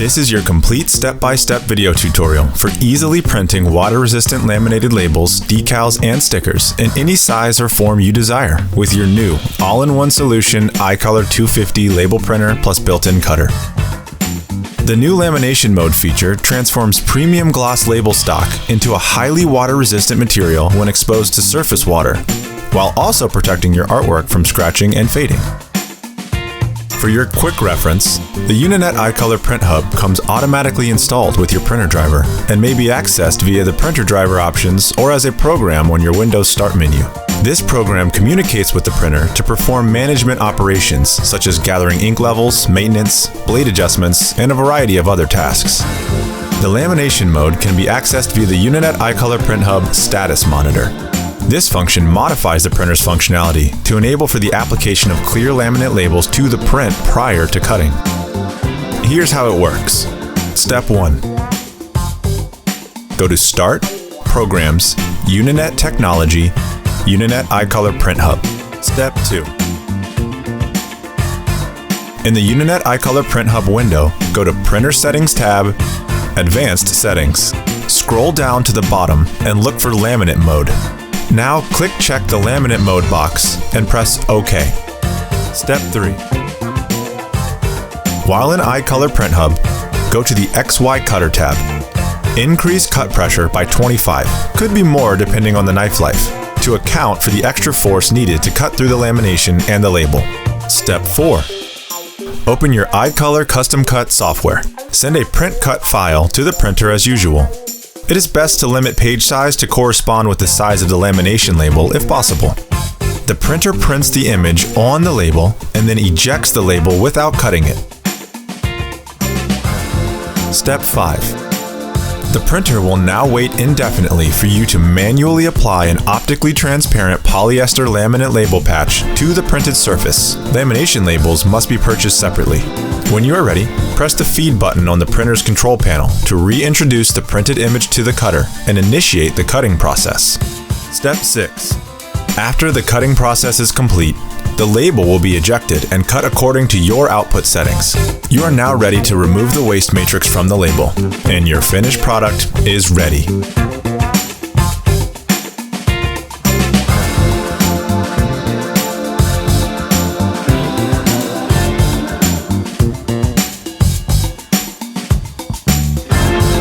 This is your complete step-by-step video tutorial for easily printing water-resistant laminated labels, decals, and stickers in any size or form you desire with your new all-in-one solution IColor 250 label printer plus built-in cutter. The new lamination mode feature transforms premium gloss label stock into a highly water-resistant material when exposed to surface water, while also protecting your artwork from scratching and fading. For your quick reference, the Uninet IColor Print Hub comes automatically installed with your printer driver and may be accessed via the printer driver options or as a program on your Windows Start menu. This program communicates with the printer to perform management operations such as gathering ink levels, maintenance, blade adjustments, and a variety of other tasks. The lamination mode can be accessed via the Uninet IColor Print Hub Status Monitor. This function modifies the printer's functionality to enable for the application of clear laminate labels to the print prior to cutting. Here's how it works. Step 1. Go to Start, Programs, Uninet Technology, Uninet IColor Print Hub. Step 2. In the Uninet IColor Print Hub window, go to Printer Settings tab, Advanced Settings. Scroll down to the bottom and look for Laminate Mode. Now click check the laminate mode box and press OK. Step 3. While in IColor Print Hub, go to the XY Cutter tab. Increase cut pressure by 25, could be more depending on the knife life, to account for the extra force needed to cut through the lamination and the label. Step 4. Open your IColor Custom Cut software. Send a print cut file to the printer as usual. It is best to limit page size to correspond with the size of the lamination label if possible. The printer prints the image on the label and then ejects the label without cutting it. Step 5. The printer will now wait indefinitely for you to manually apply an optically transparent polyester laminate label patch to the printed surface. Lamination labels must be purchased separately. When you are ready, press the Feed button on the printer's control panel to reintroduce the printed image to the cutter and initiate the cutting process. Step 6. After the cutting process is complete, the label will be ejected and cut according to your output settings. You are now ready to remove the waste matrix from the label, and your finished product is ready.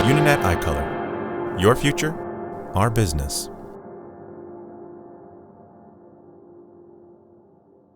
Uninet IColor. Your future, our business.